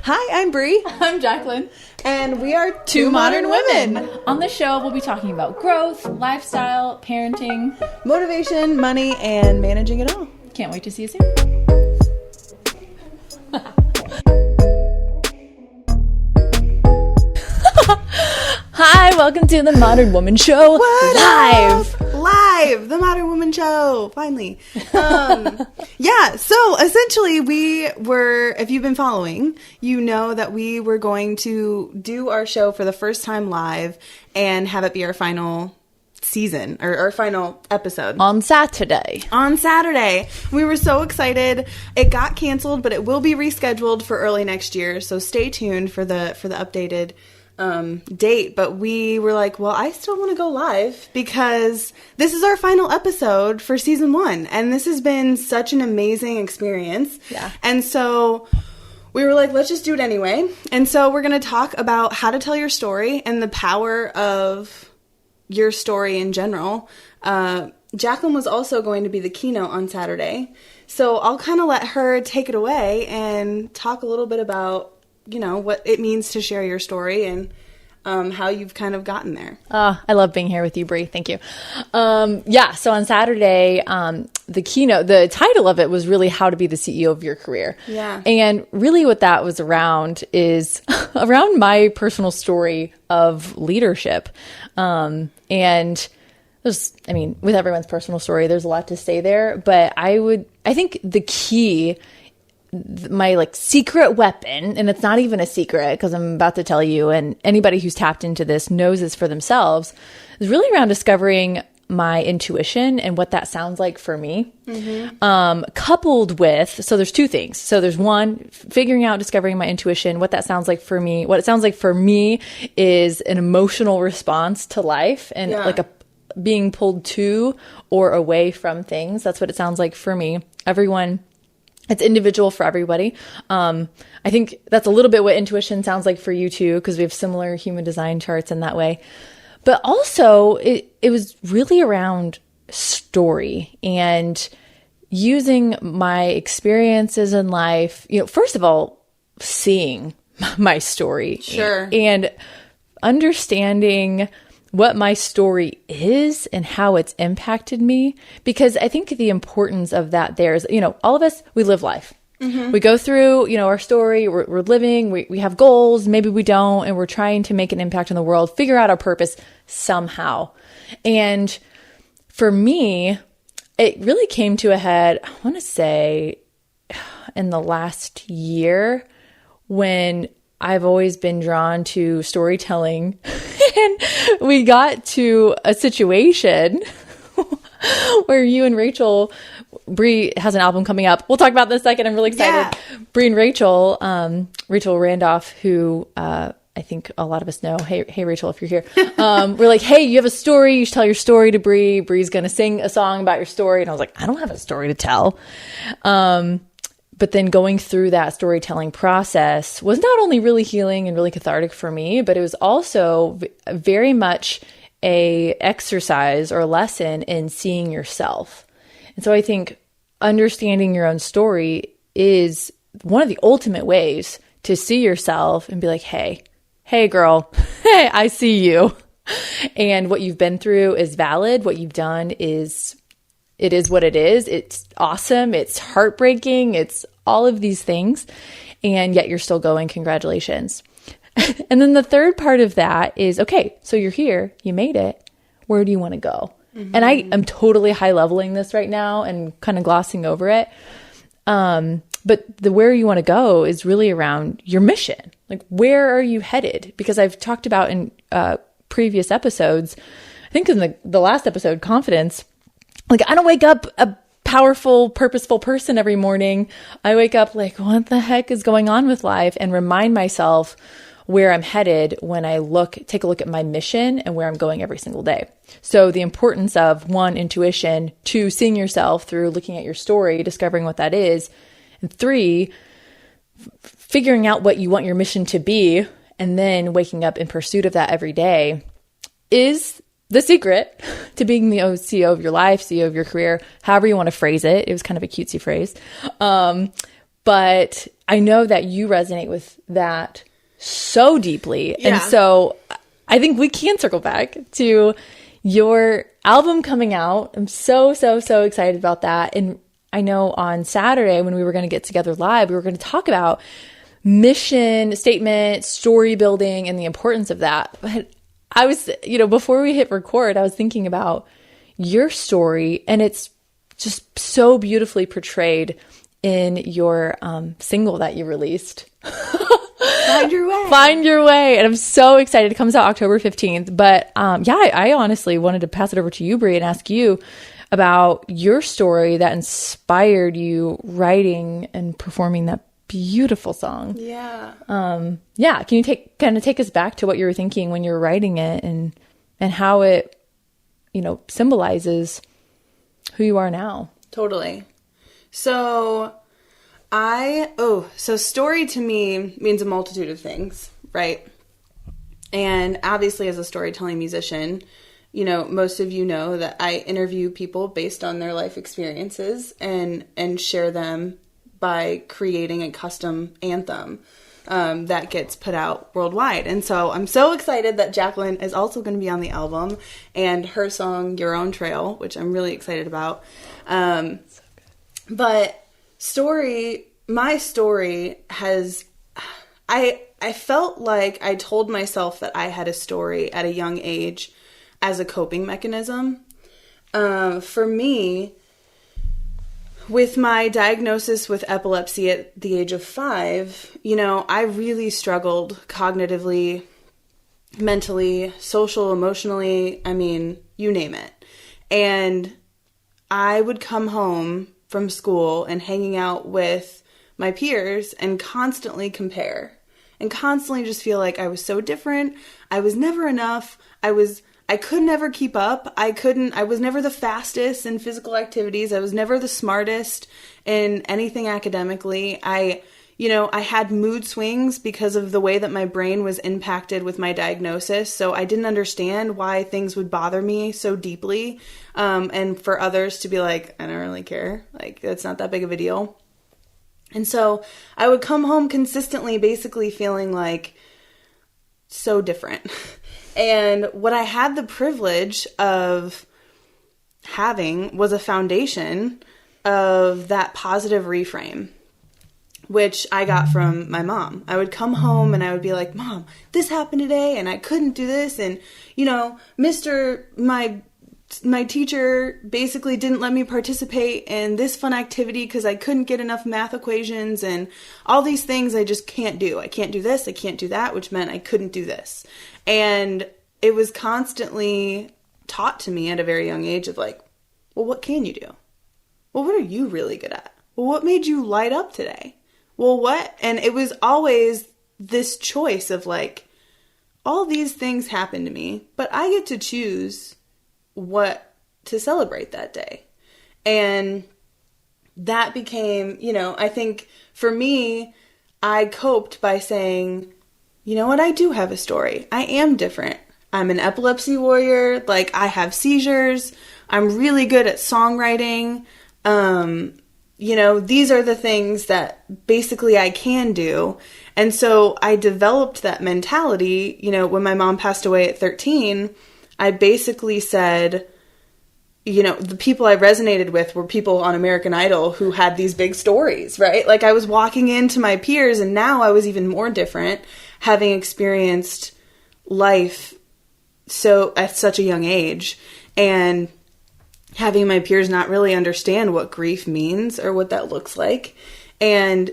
Hi, I'm Bri. I'm Jacqueline. And we are Two Modern Women. On the show, we'll be talking about growth, lifestyle, parenting, motivation, money, and managing it all. Can't wait to see you soon. Hi, welcome to the Modern Woman Show. Live, the Modern Woman Show, finally. So essentially if you've been following, you know that we were going to do our show for the first time live and have it be our final season or our final episode on Saturday. We were so excited. It got canceled, but it will be rescheduled for early next year, so stay tuned for the updated date. But we were like, well, I still want to go live because this is our final episode for season 1, and this has been such an amazing experience. Yeah. And so we were like, let's just do it anyway. And so we're going to talk about how to tell your story and the power of your story in general. Jacqueline was also going to be the keynote on Saturday, so I'll kind of let her take it away and talk a little bit about what it means to share your story and how you've kind of gotten there. I love being here with you, Bri. Thank you. So on Saturday, the keynote, the title of it was really how to be the CEO of your career. Yeah. And really what that was around is around my personal story of leadership. And with everyone's personal story, there's a lot to say there, but I think the key, my secret weapon, and it's not even a secret because I'm about to tell you, and anybody who's tapped into this knows this for themselves, is really around discovering my intuition and what that sounds like for me. Mm-hmm. Coupled with, so there's two things. So there's one, figuring out, discovering my intuition, what that sounds like for me. What it sounds like for me is an emotional response to life and being pulled to or away from things. That's what it sounds like for me. It's individual for everybody. I think that's a little bit what intuition sounds like for you too, because we have similar human design charts in that way. But also it was really around story and using my experiences in life, first of all, seeing my story. Sure. And understanding what my story is and how it's impacted me. Because I think the importance of that there is, all of us, we live life. Mm-hmm. We go through, our story, we're living, we have goals, maybe we don't, and we're trying to make an impact in the world, figure out our purpose somehow. And for me, it really came to a head, I want to say, in the last year, when I've always been drawn to storytelling. And we got to a situation where you and Rachel, Bri has an album coming up. We'll talk about this in a second. I'm really excited. Yeah. Bri and Rachel, Rachel Randolph, who I think a lot of us know. Hey, Rachel, if you're here. We're like, hey, you have a story. You should tell your story to Bri. Bri's going to sing a song about your story. And I was like, I don't have a story to tell. But then going through that storytelling process was not only really healing and really cathartic for me, but it was also very much a exercise or a lesson in seeing yourself. And so I think understanding your own story is one of the ultimate ways to see yourself and be like, hey girl, hey, I see you. And what you've been through is valid. What you've done is what it is. It's awesome. It's heartbreaking. It's all of these things. And yet you're still going. Congratulations. And then the third part of that is, okay, so you're here. You made it. Where do you want to go? Mm-hmm. And I am totally high leveling this right now and kind of glossing over it. But the where you want to go is really around your mission. Like, where are you headed? Because I've talked about in previous episodes, I think in the last episode, confidence, I don't wake up a powerful, purposeful person every morning. I wake up like, what the heck is going on with life? And remind myself where I'm headed when I take a look at my mission and where I'm going every single day. So the importance of 1, intuition, 2, seeing yourself through looking at your story, discovering what that is, and 3, figuring out what you want your mission to be, and then waking up in pursuit of that every day is the secret to being the CEO of your life, CEO of your career, however you want to phrase it. It was kind of a cutesy phrase. But I know that you resonate with that so deeply. Yeah. And so I think we can circle back to your album coming out. I'm so, so, so excited about that. And I know on Saturday when we were going to get together live, we were going to talk about mission statement, story building, and the importance of that. But I was, before we hit record, I was thinking about your story, and it's just so beautifully portrayed in your single that you released. Find Your Way. Find Your Way. And I'm so excited. It comes out October 15th. But I honestly wanted to pass it over to you, Bri, and ask you about your story that inspired you writing and performing that beautiful song. Yeah. Can you take us back to what you were thinking when you were writing it and how it, symbolizes who you are now? Totally. So story to me means a multitude of things, right? And obviously as a storytelling musician, most of you know that I interview people based on their life experiences and share them by creating a custom anthem that gets put out worldwide. And so I'm so excited that Jacqueline is also going to be on the album, and her song Your Own Trail, which I'm really excited about. But my story has, I felt like I told myself that I had a story at a young age as a coping mechanism. For me, with my diagnosis with epilepsy at the age of 5, I really struggled cognitively, mentally, social, emotionally, you name it. And I would come home from school and hanging out with my peers and constantly compare and constantly just feel like I was so different. I was never enough. I could never keep up. I was never the fastest in physical activities. I was never the smartest in anything academically. I had mood swings because of the way that my brain was impacted with my diagnosis. So I didn't understand why things would bother me so deeply. And for others to be like, I don't really care. Like, it's not that big of a deal. And so I would come home consistently, basically feeling like so different. And what I had the privilege of having was a foundation of that positive reframe, which I got from my mom. I would come home and I would be like, Mom, this happened today and I couldn't do this. And, my teacher basically didn't let me participate in this fun activity because I couldn't get enough math equations and all these things I just can't do. I can't do this, I can't do that, which meant I couldn't do this. And it was constantly taught to me at a very young age of like, well, what can you do? Well, what are you really good at? Well, what made you light up today? Well, what? And it was always this choice of like, all these things happen to me, but I get to choose what to celebrate that day. And that became, I think for me, I coped by saying, you know what, I do have a story. I am different. I'm an epilepsy warrior. Like, I have seizures. I'm really good at songwriting. These are the things that basically I can do. And so I developed that mentality, when my mom passed away at 13, I basically said, the people I resonated with were people on American Idol who had these big stories, right? Like, I was walking into my peers, and now I was even more different, having experienced life so at such a young age, and having my peers not really understand what grief means or what that looks like. And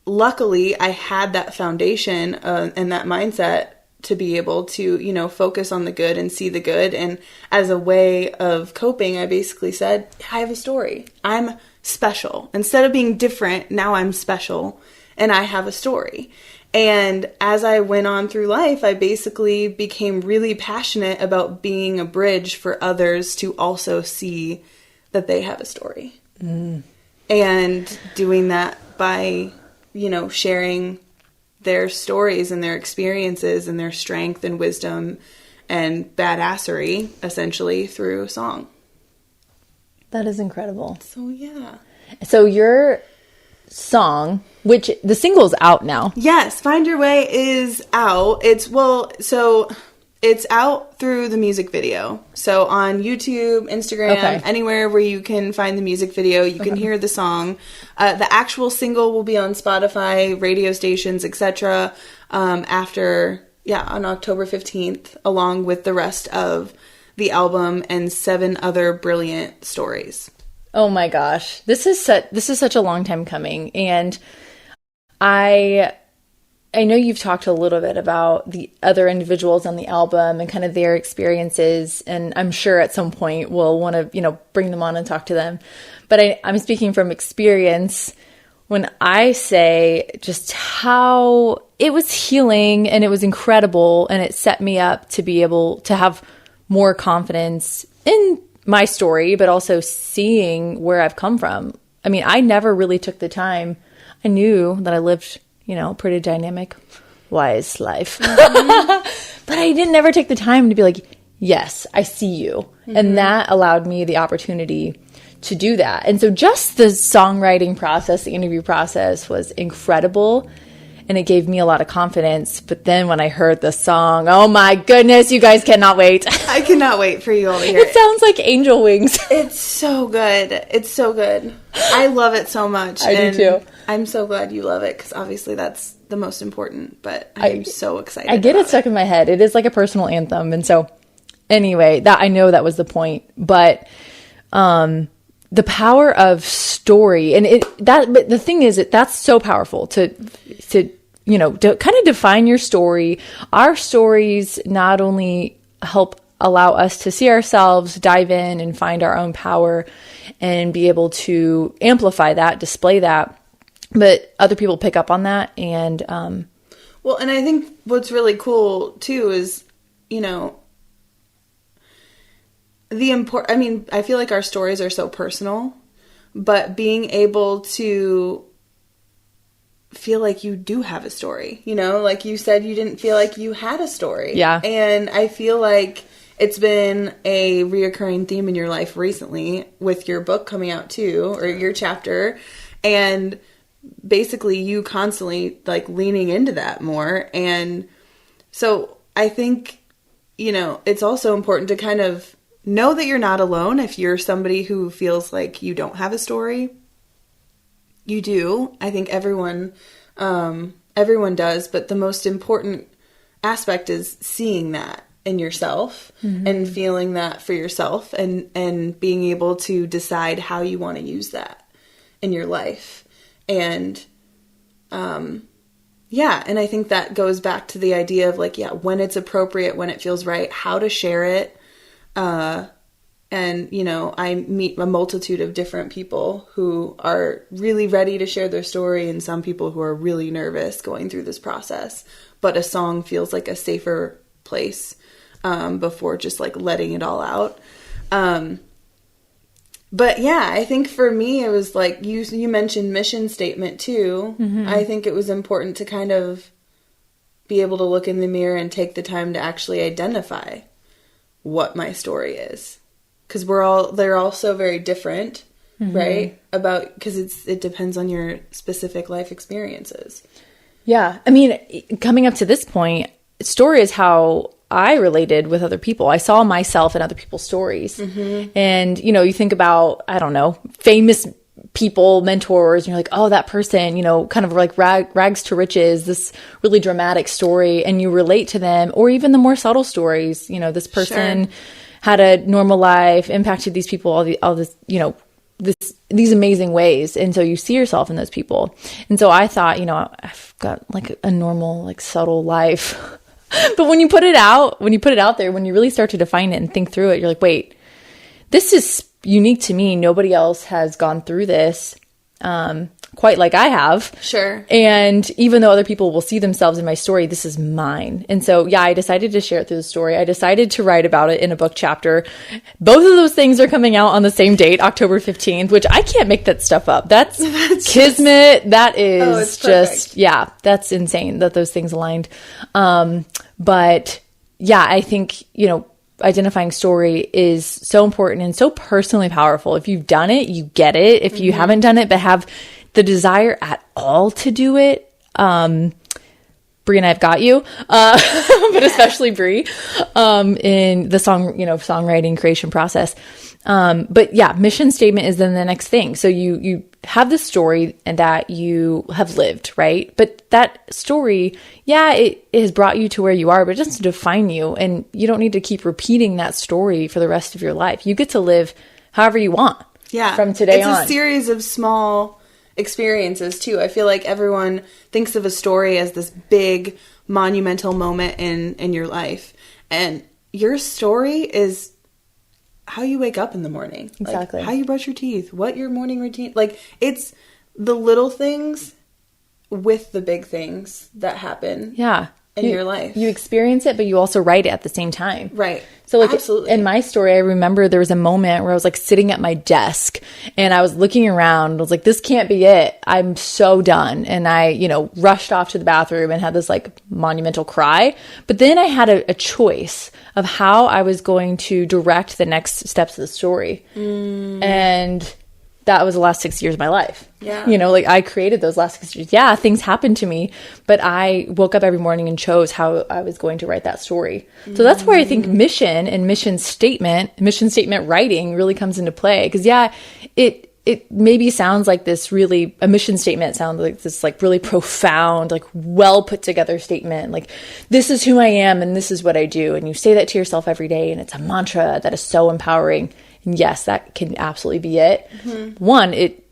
luckily, I had that foundation and that mindset to be able to, focus on the good and see the good. And as a way of coping, I basically said, I have a story. I'm special. Instead of being different, now I'm special and I have a story. And as I went on through life, I basically became really passionate about being a bridge for others to also see that they have a story. Mm. And doing that by, sharing their stories and their experiences and their strength and wisdom and badassery, essentially, through song. That is incredible. So, yeah. So your song, which the single's out now. Yes, Find Your Way is out. It's out through the music video. So on YouTube, Instagram, anywhere where you can find the music video, you can hear the song. The actual single will be on Spotify, radio stations, etc. On October 15th, along with the rest of the album and 7 other brilliant stories. Oh my gosh. This is such a long time coming. And I know you've talked a little bit about the other individuals on the album and kind of their experiences, and I'm sure at some point we'll want to, bring them on and talk to them. But I'm speaking from experience when I say just how it was healing and it was incredible, and it set me up to be able to have more confidence in my story, but also seeing where I've come from. I mean, I never really took the time. I knew that I lived pretty dynamic, wise life. But I didn't ever take the time to be like, yes, I see you. And that allowed me the opportunity to do that. And so just the songwriting process, the interview process was incredible. And it gave me a lot of confidence. But then when I heard the song, oh my goodness, you guys cannot wait. I cannot wait for you all to hear it. It sounds like angel wings. It's so good. It's so good. I love it so much. I do too. I'm so glad you love it because obviously that's the most important. But I'm so excited. I get it stuck in my head. It is like a personal anthem. And so anyway, I know that was the point. But the power of story, and but the thing is that's so powerful to kind of define your story. Our stories not only help allow us to see ourselves, dive in and find our own power and be able to amplify that, display that, but other people pick up on that. And, and I think what's really cool too is, I feel like our stories are so personal, but being able to feel like you do have a story, like you said, you didn't feel like you had a story. Yeah. And I feel like it's been a reoccurring theme in your life recently with your book coming out too, or your chapter, and basically you constantly like leaning into that more. And so I think, it's also important to kind of know that you're not alone. If you're somebody who feels like you don't have a story, you do. I think everyone does, but the most important aspect is seeing that in yourself and feeling that for yourself and being able to decide how you want to use that in your life. And, and I think that goes back to the idea of like, when it's appropriate, when it feels right, how to share it. And, I meet a multitude of different people who are really ready to share their story and some people who are really nervous going through this process. But a song feels like a safer place before just like letting it all out. But yeah, I think for me, it was like you mentioned mission statement too. I think it was important to kind of be able to look in the mirror and take the time to actually identify what my story is, because they're all so very different, right? Because it depends on your specific life experiences. Yeah. I mean, coming up to this point, story is how I related with other people. I saw myself in other people's stories. And, you think about, I don't know, famous people, mentors, and you're like, oh, that person, kind of like rags to riches, this really dramatic story, and you relate to them. Or even the more subtle stories, this person had a normal life, impacted these people, all this, these amazing ways. And so you see yourself in those people. And so I thought, I've got like a normal, like subtle life. But when you put it out there, when you really start to define it and think through it, you're like, wait, this is unique to me. Nobody else has gone through this quite like I have. Sure. And even though other people will see themselves in my story, this is mine. And so, I decided to share it through the story. I decided to write about it in a book chapter. Both of those things are coming out on the same date, October 15th, which I can't make that stuff up. That's kismet. That is that's insane that those things aligned. But I think, identifying story is so important and so personally powerful. If you've done it, you get it. If you haven't done it, but have the desire at all to do it, Bri and I've got you, but especially Bri, in the songwriting creation process. But yeah, mission statement is then the next thing. So you have the story and that you have lived, right? But that story, yeah, it has brought you to where you are, but it doesn't define you. And you don't need to keep repeating that story for the rest of your life. You get to live however you want. Yeah. From today on. It's a series of small experiences too. I feel like everyone thinks of a story as this big monumental moment in your life. And your story is how you wake up in the morning. Exactly. Like how you brush your teeth, what your morning routine, like it's the little things with the big things that happen. Yeah. In your life. You experience it, but you also write it at the same time. Right. So like absolutely. In my story, I remember there was a moment where I was like sitting at my desk and I was looking around. I was like, this can't be it. I'm so done. And I, rushed off to the bathroom and had this like monumental cry. But then I had a choice of how I was going to direct the next steps of the story. And that was the last 6 years of my life. Yeah. Like I created those last 6 years. Yeah, things happened to me, but I woke up every morning and chose how I was going to write that story. So that's where I think mission and mission statement writing really comes into play. Because yeah, it maybe sounds like this really, a mission statement sounds like this like really profound, like well put together statement. Like this is who I am and this is what I do. And you say that to yourself every day and it's a mantra that is so empowering. And yes, that can absolutely be it. Mm-hmm. One, it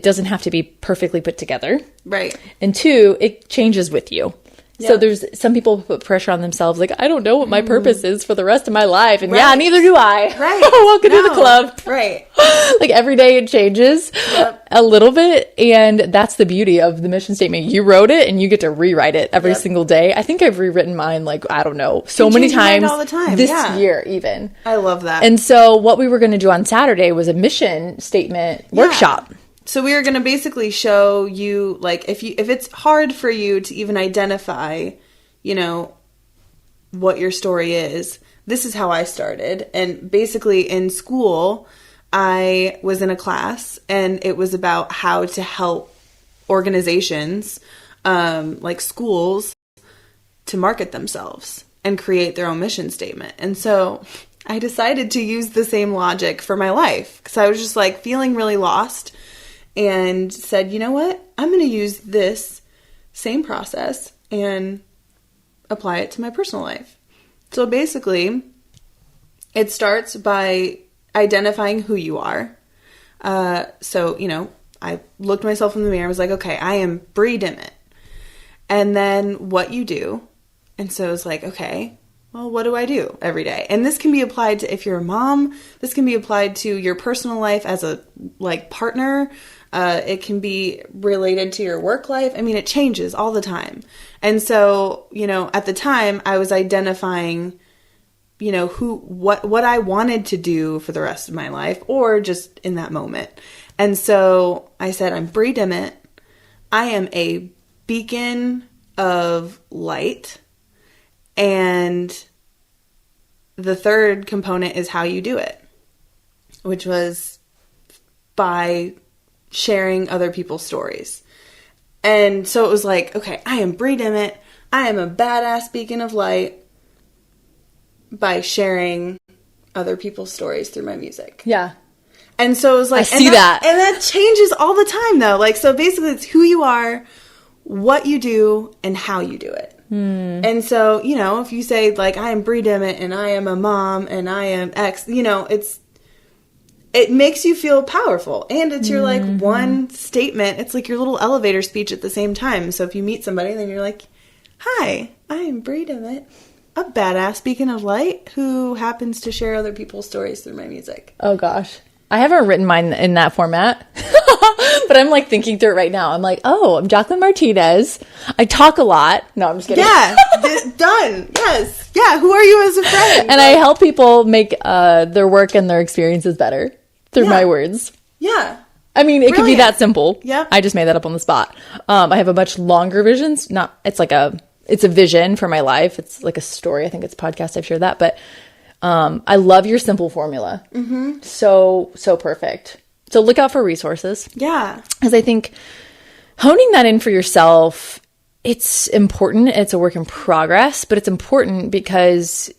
doesn't have to be perfectly put together. Right. And two, it changes with you. Yeah. So there's some people who put pressure on themselves, like, I don't know what my purpose is for the rest of my life. And yeah, neither do I. Right. Welcome to the club. Right. Like every day it changes a little bit. And that's the beauty of the mission statement. You wrote it and you get to rewrite it every single day. I think I've rewritten mine, like, I don't know, so many times all the time. this year even. I love that. And so what we were going to do on Saturday was a mission statement workshop. So we are going to basically show you, like, if it's hard for you to even identify, what your story is, this is how I started. And basically in school, I was in a class and it was about how to help organizations, like schools, to market themselves and create their own mission statement. And so I decided to use the same logic for my life because I was just like feeling really lost. And said, you know what? I'm going to use this same process and apply it to my personal life. So basically, it starts by identifying who you are. So, I looked myself in the mirror and was like, okay, I am Bri Dimit. And then what you do. And so it's like, okay, well, what do I do every day? And this can be applied to if you're a mom. This can be applied to your personal life as a partner. It can be related to your work life. I mean, it changes all the time. And so, at the time I was identifying, what I wanted to do for the rest of my life or just in that moment. And so I said, I'm Bri Dimit. I am a beacon of light. And the third component is how you do it, which was by sharing other people's stories. And so it was like, okay, I am Bri Dimit. I am a badass beacon of light by sharing other people's stories through my music. Yeah. And so it was like, I see that. And that changes all the time though. Like, so basically it's who you are, what you do, and how you do it. And so, if you say like, I am Bri Dimit and I am a mom and I am X, it makes you feel powerful. And it's your like one statement. It's like your little elevator speech at the same time. So if you meet somebody, then you're like, hi, I am Bri Dimit, a badass beacon of light who happens to share other people's stories through my music. Oh gosh. I haven't written mine in that format, but I'm like thinking through it right now. I'm like, oh, I'm Jacqueline Martinez. I talk a lot. No, I'm just kidding. Yeah, done. Yes. Yeah, who are you as a friend? And I help people make their work and their experiences better through my words. Yeah. I mean, it could be that simple. Yeah. I just made that up on the spot. I have a much longer visions. It's a vision for my life. It's like a story. I think it's a podcast. I've shared that, but I love your simple formula. Mm-hmm. So perfect. So look out for resources. Yeah. Because I think honing that in for yourself, it's important. It's a work in progress, but it's important because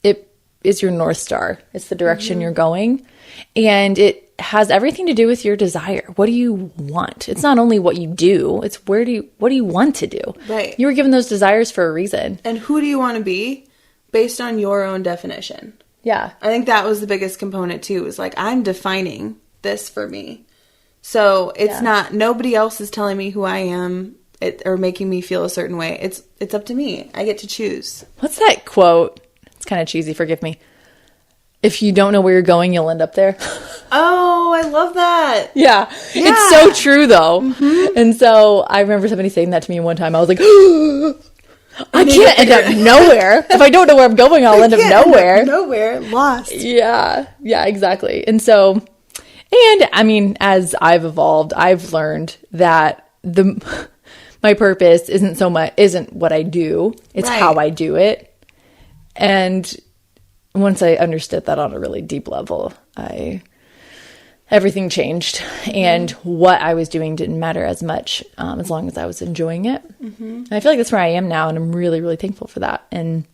it is your North Star. It's the direction you're going. And it has everything to do with your desire. What do you want? It's not only what you do, it's what do you want to do? Right. You were given those desires for a reason. And who do you want to be based on your own definition? Yeah. I think that was the biggest component too, is like, I'm defining this for me. So it's not, nobody else is telling me who I am or making me feel a certain way. It's up to me. I get to choose. What's that quote? It's kind of cheesy, forgive me. If you don't know where you're going, you'll end up there. Oh, I love that. Yeah. It's so true though. And so I remember somebody saying that to me one time. I was like, I can't end up nowhere. If I don't know where I'm going, I'll end up nowhere. Nowhere. Lost. Yeah. Yeah, exactly. And so, and I mean, as I've evolved, I've learned that my purpose isn't what I do. It's how I do it. And once I understood that on a really deep level, everything changed, and what I was doing didn't matter as much as long as I was enjoying it. And I feel like that's where I am now, and I'm really, really thankful for that. And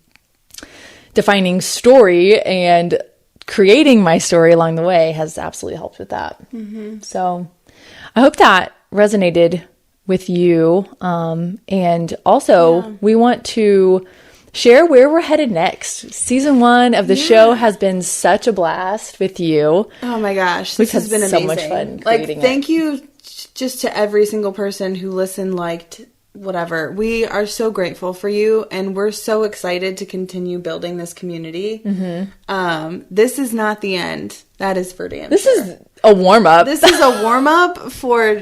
defining story and creating my story along the way has absolutely helped with that. So I hope that resonated with you. And also, we want to share where we're headed next. Season 1 of the show has been such a blast with you. Oh my gosh, this has been amazing. So much fun creating thank you just to every single person who listened, liked, whatever. We are so grateful for you, and we're so excited to continue building this community. This is not the end. That is for damn This sure. is a warm-up. This is a warm-up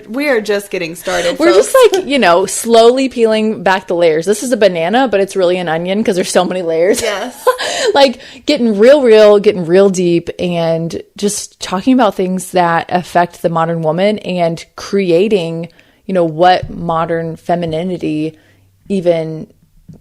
we are just getting started, We're folks. just like, slowly peeling back the layers. This is a banana, but it's really an onion because there's so many layers. Yes. Like getting real, getting real deep, and just talking about things that affect the modern woman and creating, what modern femininity even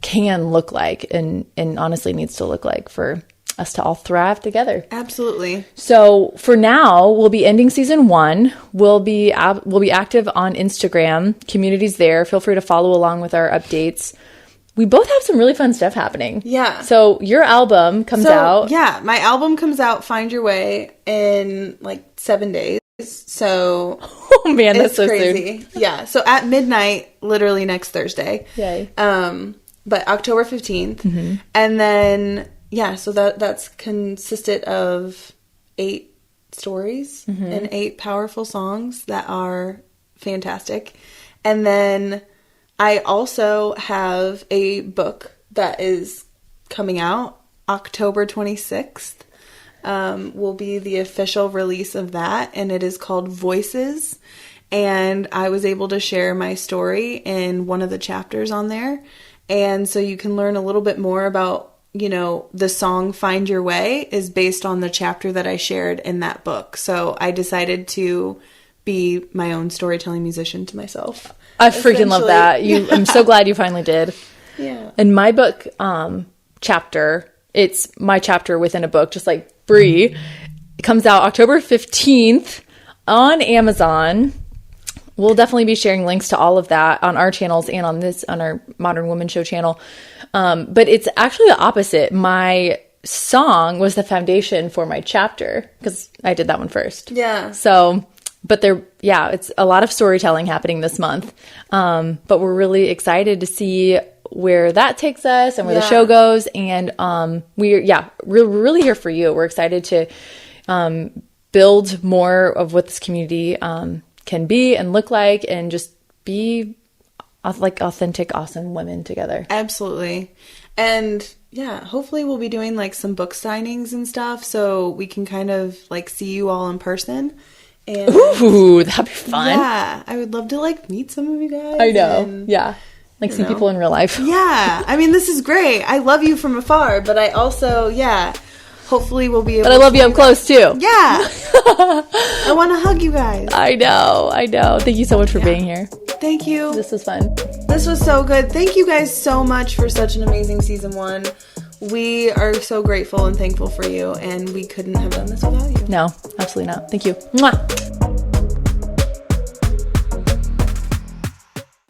can look like and honestly needs to look like for us to all thrive together. Absolutely. So for now, we'll be ending season 1. We'll be active on Instagram. Community's there. Feel free to follow along with our updates. We both have some really fun stuff happening. Yeah. So your album comes out. Yeah, my album comes out, Find Your Way, in like 7 days. So Oh man, that's so crazy. soon. Yeah. So at midnight, literally next Thursday. Yay. But October 15th. And then so that's consisted of 8 stories and 8 powerful songs that are fantastic. And then I also have a book that is coming out October 26th. Will be the official release of that, and it is called Voices. And I was able to share my story in one of the chapters on there. And so you can learn a little bit more about, the song Find Your Way is based on the chapter that I shared in that book. So I decided to be my own storytelling musician to myself. I freaking love that. I'm so glad you finally did. Yeah. And my book chapter, it's my chapter within a book, just like Bri. It comes out October 15th on Amazon. We'll definitely be sharing links to all of that on our channels and on our Modern Woman Show channel. But it's actually the opposite. My song was the foundation for my chapter because I did that one first. Yeah. So, but it's a lot of storytelling happening this month. But we're really excited to see where that takes us and where the show goes. And we're really here for you. We're excited to build more of what this community can be and look like, and just be like authentic, awesome women together. Absolutely. And hopefully we'll be doing like some book signings and stuff, so we can kind of like see you all in person. And ooh, that'd be fun. Yeah, I would love to like meet some of you guys. I know. Like see people in real life. Yeah. I mean, this is great. I love you from afar, but I also, hopefully we'll be able But I love you up close too. Yeah. I want to hug you guys. I know. Thank you so much for being here. Thank you. This was fun. This was so good. Thank you guys so much for such an amazing season 1. We are so grateful and thankful for you, and we couldn't have done this without you. No, absolutely not. Thank you. Mwah.